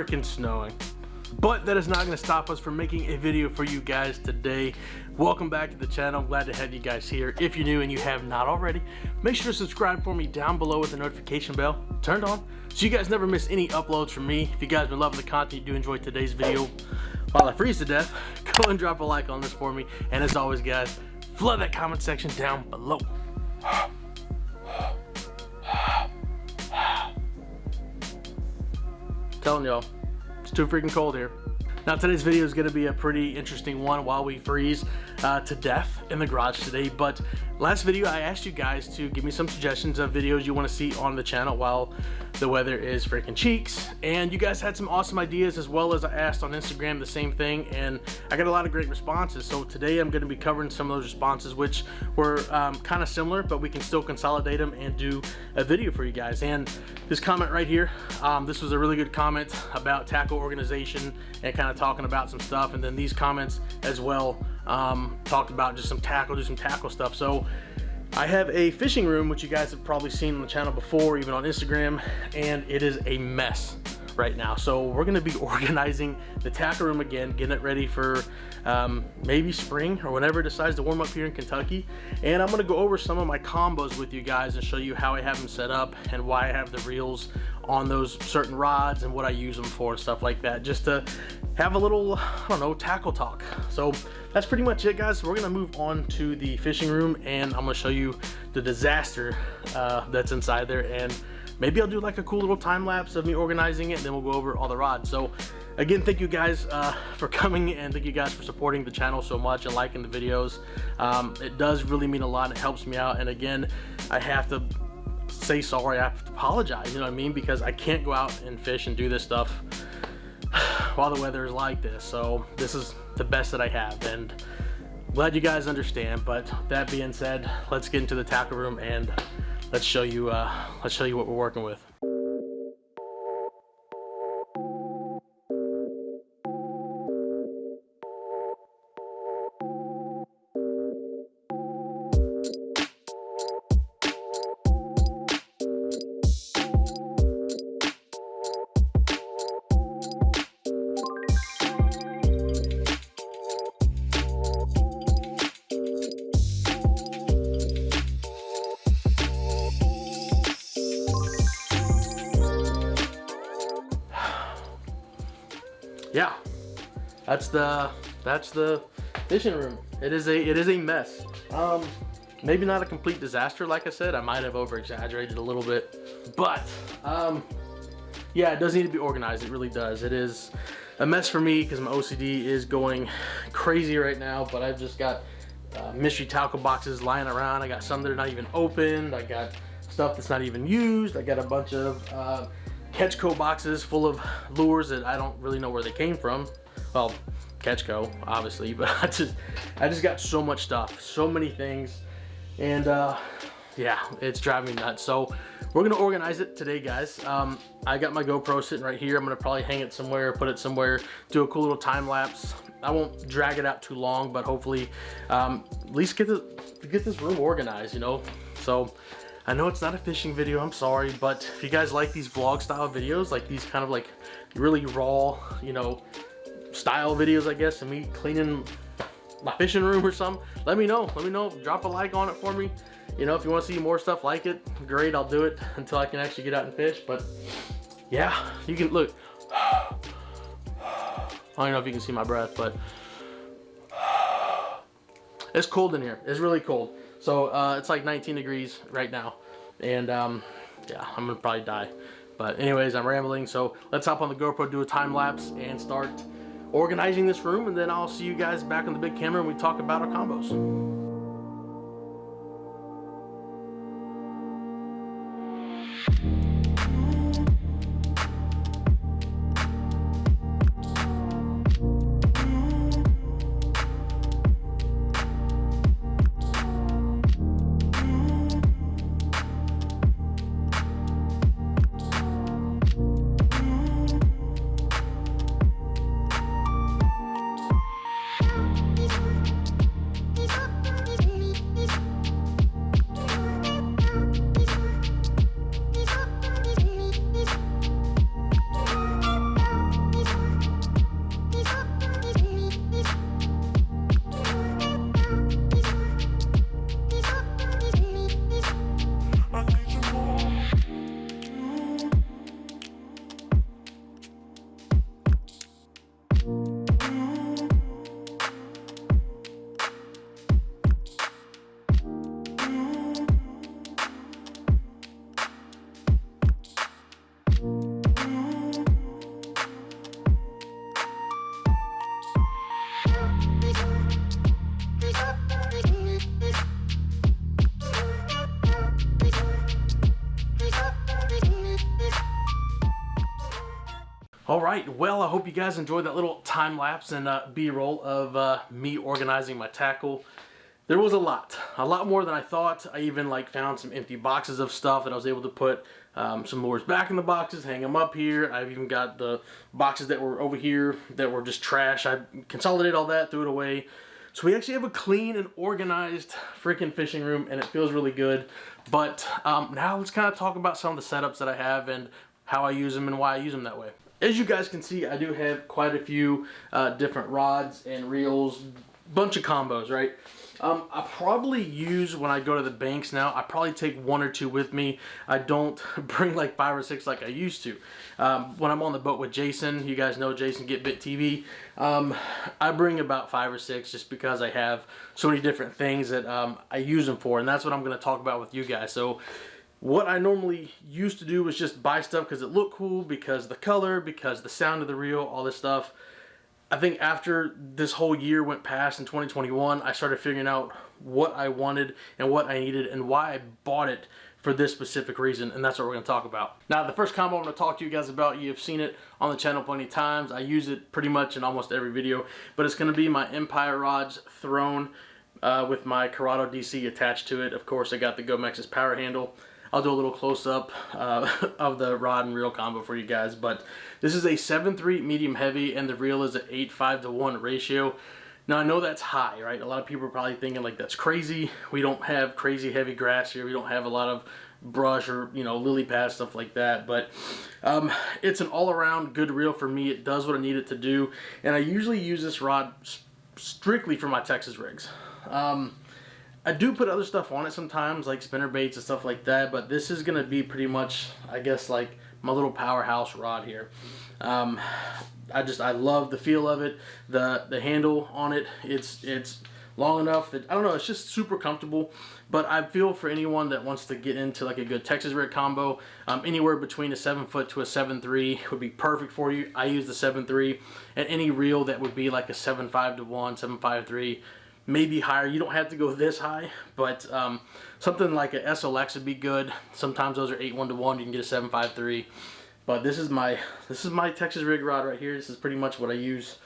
freaking snowing. But that is not going to stop us from making a video for you guys today. Welcome back to the channel. I'm glad to have you guys here. If you're new and you have not already, make sure to subscribe for me down below with the notification bell turned on so you guys never miss any uploads from me. If you guys been loving the content, you do enjoy today's video while I freeze to death, go and drop a like on this for me. And as always, guys, flood that comment section down below. Telling y'all, it's too freaking cold here. Now today's video is going to be a pretty interesting one while we freeze to death in the garage today. But last video I asked you guys to give me some suggestions of videos you want to see on the channel while the weather is freaking cheeks, and you guys had some awesome ideas, as well as I asked on Instagram the same thing, and I got a lot of great responses. So today I'm going to be covering some of those responses, which were kind of similar, but we can still consolidate them and do a video for you guys. And this comment right here, this was a really good comment about tackle organization and kind of talking about some stuff, and then these comments as well talked about just some tackle stuff. So I have a fishing room, which you guys have probably seen on the channel before, even on Instagram, and it is a mess right now. So we're going to be organizing the tackle room again, getting it ready for maybe spring or whenever it decides to warm up here in Kentucky. And I'm going to go over some of my combos with you guys and show you how I have them set up and why I have the reels on those certain rods and what I use them for and stuff like that, just to have a little, I don't know, tackle talk. So that's pretty much it, guys. We're gonna move on to the fishing room, and I'm gonna show you the disaster that's inside there, and maybe I'll do like a cool little time lapse of me organizing it, and then we'll go over all the rods. So again, thank you guys for coming, and thank you guys for supporting the channel so much and liking the videos. It does really mean a lot. It helps me out, and again, I have to say sorry, I have to apologize, you know what I mean, because I can't go out and fish and do this stuff while the weather is like this. So this is the best that I have, and glad you guys understand. But that being said, let's get into the tackle room and let's show you what we're working with. Yeah, that's the fishing room. It is a mess. Maybe not a complete disaster, like I said. I might have over exaggerated a little bit, but yeah, it does need to be organized. It really does. It is a mess for me because my OCD is going crazy right now. But I've just got mystery tackle boxes lying around. I got some that are not even opened. I got stuff that's not even used. I got a bunch of Catchco boxes full of lures that I don't really know where they came from. Well, Catchco, obviously, but I just got so much stuff, so many things, and yeah, it's driving me nuts. So we're gonna organize it today, guys. I got my GoPro sitting right here. I'm gonna probably hang it somewhere, put it somewhere, do a cool little time lapse. I won't drag it out too long, but hopefully at least get this room organized, you know. So I know it's not a fishing video, I'm sorry, but if you guys like these vlog style videos, like these kind of like really raw, you know, style videos, I guess, and me cleaning my fishing room or something, let me know. Drop a like on it for me. You know, if you want to see more stuff like it, great, I'll do it until I can actually get out and fish. But yeah, you can look. I don't know if you can see my breath, but it's cold in here. It's really cold. So it's like 19 degrees right now, and yeah, I'm gonna probably die. But anyways, I'm rambling, so let's hop on the GoPro, do a time lapse, and start organizing this room, and then I'll see you guys back on the big camera and we talk about our combos. All right, well, I hope you guys enjoyed that little time lapse and B-roll of me organizing my tackle. There was a lot more than I thought. I even found some empty boxes of stuff that I was able to put some lures back in the boxes, hang them up here. I've even got the boxes that were over here that were just trash. I consolidated all that, threw it away. So we actually have a clean and organized freaking fishing room, and it feels really good. But now let's kind of talk about some of the setups that I have and how I use them and why I use them that way. As you guys can see, I do have quite a few different rods and reels, bunch of combos, right? I probably use, when I go to the banks now, I probably take 1 or 2 with me. I don't bring like 5 or 6 like I used to. When I'm on the boat with Jason, you guys know Jason Get Bit TV, I bring about 5 or 6 just because I have so many different things that I use them for, and that's what I'm going to talk about with you guys. So what I normally used to do was just buy stuff because it looked cool, because the color, because the sound of the reel, all this stuff. I think after this whole year went past in 2021, I started figuring out what I wanted and what I needed and why I bought it for this specific reason, and that's what we're going to talk about. Now, the first combo I'm going to talk to you guys about, you've seen it on the channel plenty of times. I use it pretty much in almost every video, but it's going to be my Empire rods thrown with my Corrado DC attached to it. Of course, I got the Gomex's power handle. I'll do a little close-up of the rod and reel combo for you guys, but this is a 7.3 medium heavy, and the reel is an 8:5 ratio. Now, I know that's high, right? A lot of people are probably thinking like that's crazy. We don't have crazy heavy grass here. We don't have a lot of brush or, you know, lily pad, stuff like that, but it's an all-around good reel for me. It does what I need it to do, and I usually use this rod strictly for my Texas rigs. I do put other stuff on it sometimes, like spinner baits and stuff like that, but this is going to be pretty much, I guess, like my little powerhouse rod here. I love the feel of it, the handle on it. It's long enough that, I don't know, it's just super comfortable. But I feel for anyone that wants to get into like a good Texas rig combo, anywhere between a 7-foot to a 7.3 would be perfect for you. I use the 7.3, and any reel that would be like a 7.5 to 1, 7.53, maybe higher. You don't have to go this high, but something like a SLX would be good. Sometimes those are 8.1 to 1. You can get a 7.53. But this is my Texas rig rod right here. This is pretty much what I use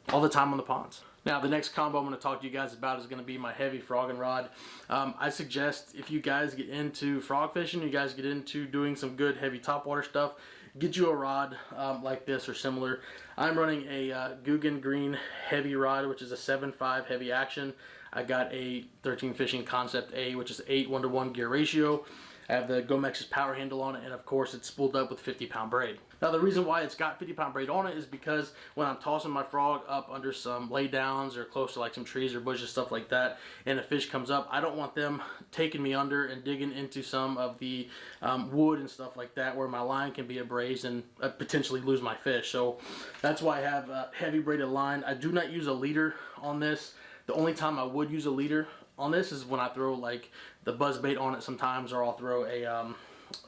all the time on the ponds. Now, the next combo I'm going to talk to you guys about is going to be my heavy frogging rod. I suggest if you guys get into frog fishing, you guys get into doing some good heavy topwater stuff, get you a rod like this or similar. I'm running a Guggen Green heavy rod, which is a 7.5 heavy action. I got a 13 Fishing Concept A, which is 8:1 to 1 gear ratio. I have the Gomex's power handle on it, and of course it's spooled up with 50-pound braid. Now, the reason why it's got 50-pound braid on it is because when I'm tossing my frog up under some laydowns or close to like some trees or bushes, stuff like that, and a fish comes up, I don't want them taking me under and digging into some of the wood and stuff like that where my line can be abrased and potentially lose my fish. So that's why I have a heavy braided line. I do not use a leader on this. The only time I would use a leader on this is when I throw like the buzz bait on it sometimes, or I'll throw a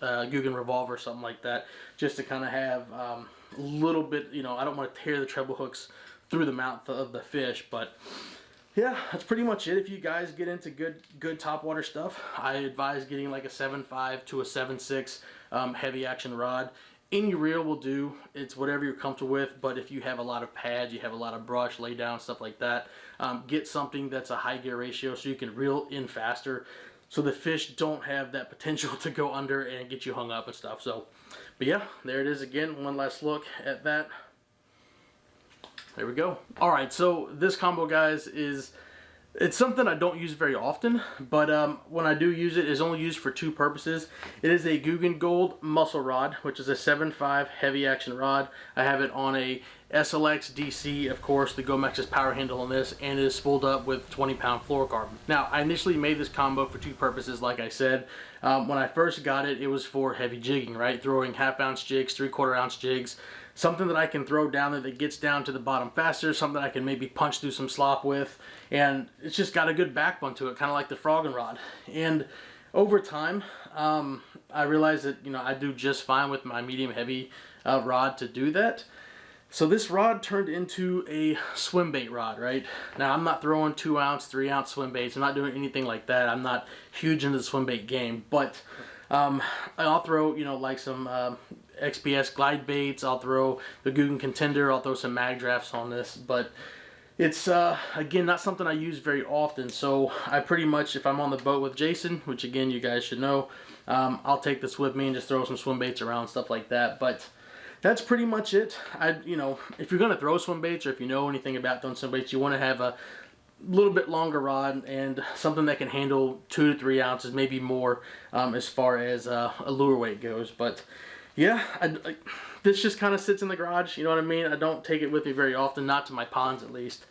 Guggen revolver or something like that, just to kind of have a little bit, you know, I don't want to tear the treble hooks through the mouth of the fish. But yeah, that's pretty much it. If you guys get into good topwater stuff, I advise getting like a 7.5 to a 7.6 heavy action rod. Any reel will do. It's whatever you're comfortable with, but if you have a lot of pads, you have a lot of brush, lay down, stuff like that, get something that's a high gear ratio so you can reel in faster, so the fish don't have that potential to go under and get you hung up and stuff. So, but yeah, there it is again. One last look at that. There we go. All right, so this combo, guys, it's something I don't use very often, but when I do use it, it's only used for 2 purposes. It is a Guggen Gold muscle rod, which is a 7.5 heavy action rod. I have it on a SLX DC, of course, the Gomex's power handle on this, and it is spooled up with 20-pound fluorocarbon. Now, I initially made this combo for 2 purposes, like I said. When I first got it, it was for heavy jigging, right? Throwing 1/2 ounce jigs, 3/4 ounce jigs. something that I can throw down there that gets down to the bottom faster, something I can maybe punch through some slop with, and it's just got a good backbone to it, kind of like the frogging rod. And over time, I realized that, you know, I do just fine with my medium heavy rod to do that. So this rod turned into a swim bait rod, right? Now I'm not throwing 2 ounce, 3 ounce swim baits. I'm not doing anything like that. I'm not huge into the swim bait game, but I'll throw, you know, like some XPS glide baits. I'll throw the Guggen Contender. I'll throw some mag drafts on this, but it's again not something I use very often. So I pretty much, if I'm on the boat with Jason, which again you guys should know, I'll take this with me and just throw some swim baits around, stuff like that. But that's pretty much it. You know, if you're gonna throw swim baits, or if you know anything about throwing swim baits, you want to have a little bit longer rod and something that can handle 2 to 3 ounces, maybe more, as far as a lure weight goes. But yeah, this just kind of sits in the garage, you know what I mean? I don't take it with me very often, not to my ponds at least.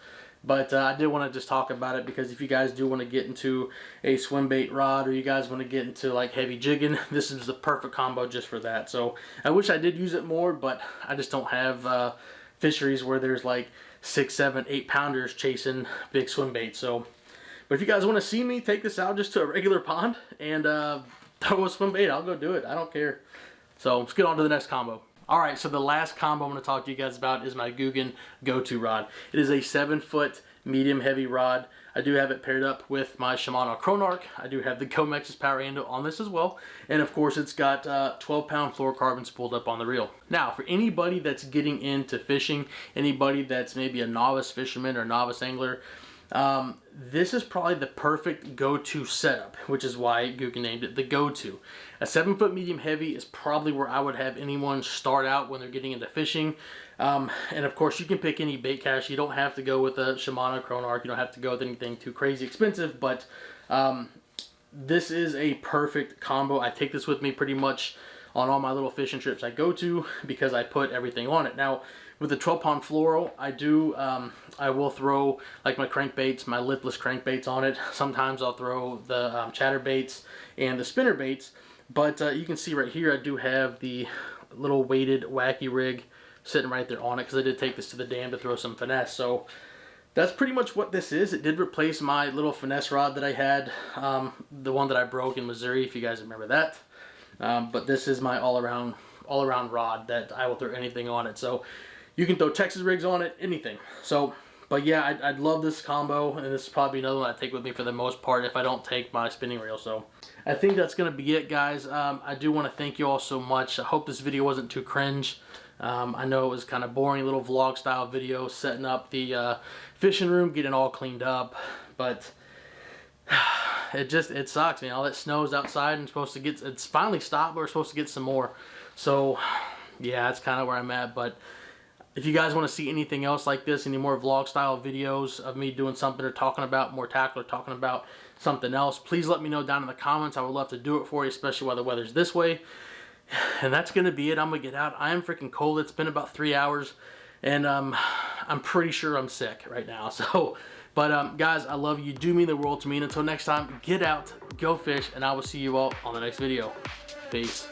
But I did want to just talk about it, because if you guys do want to get into a swim bait rod, or you guys want to get into like heavy jigging, this is the perfect combo just for that. So I wish I did use it more, but I just don't have fisheries where there's like 6, 7, 8 pounders chasing big swim bait. So, but if you guys want to see me take this out just to a regular pond and throw a swim bait, I'll go do it. I don't care. So let's get on to the next combo. Alright, so the last combo I'm going to talk to you guys about is my Guggen go-to rod. It is a 7-foot medium heavy rod. I do have it paired up with my Shimano Chronarch. I do have the Comex's power handle on this as well. And of course it's got 12-pound fluorocarbon spooled up on the reel. Now, for anybody that's getting into fishing, anybody that's maybe a novice fisherman or novice angler, this is probably the perfect go-to setup, which is why Guggen named it the go-to. A 7-foot medium heavy is probably where I would have anyone start out when they're getting into fishing. And of course you can pick any bait cache. You don't have to go with a Shimano Chronarch. You don't have to go with anything too crazy expensive, but this is a perfect combo. I take this with me pretty much on all my little fishing trips I go to, because I put everything on it. Now, with the 12-pound fluoro, I will throw like my crankbaits, my lipless crankbaits on it. Sometimes I'll throw the chatterbaits and the spinner baits. But you can see right here, I do have the little weighted wacky rig sitting right there on it, because I did take this to the dam to throw some finesse. So that's pretty much what this is. It did replace my little finesse rod that I had, the one that I broke in Missouri, if you guys remember that. But this is my all-around rod that I will throw anything on it. So you can throw Texas rigs on it, anything. So, but yeah, I'd love this combo, and this is probably another one I take with me for the most part if I don't take my spinning reel. So I think that's going to be it, guys. I do want to thank you all so much. I hope this video wasn't too cringe. I know it was kind of boring, little vlog style video, setting up the fishing room, getting all cleaned up, but it sucks, man. All that snow's outside, and it's finally stopped, but we're supposed to get some more. So yeah, that's kind of where I'm at. But if you guys want to see anything else like this, any more vlog style videos of me doing something or talking about more tackle or talking about something else, please let me know down in the comments. I would love to do it for you, especially while the weather's this way. And that's going to be it. I'm going to get out. I am freaking cold. It's been about 3 hours, and I'm pretty sure I'm sick right now. So, but guys, I love you. You do mean the world to me. And until next time, get out, go fish, and I will see you all on the next video. Peace.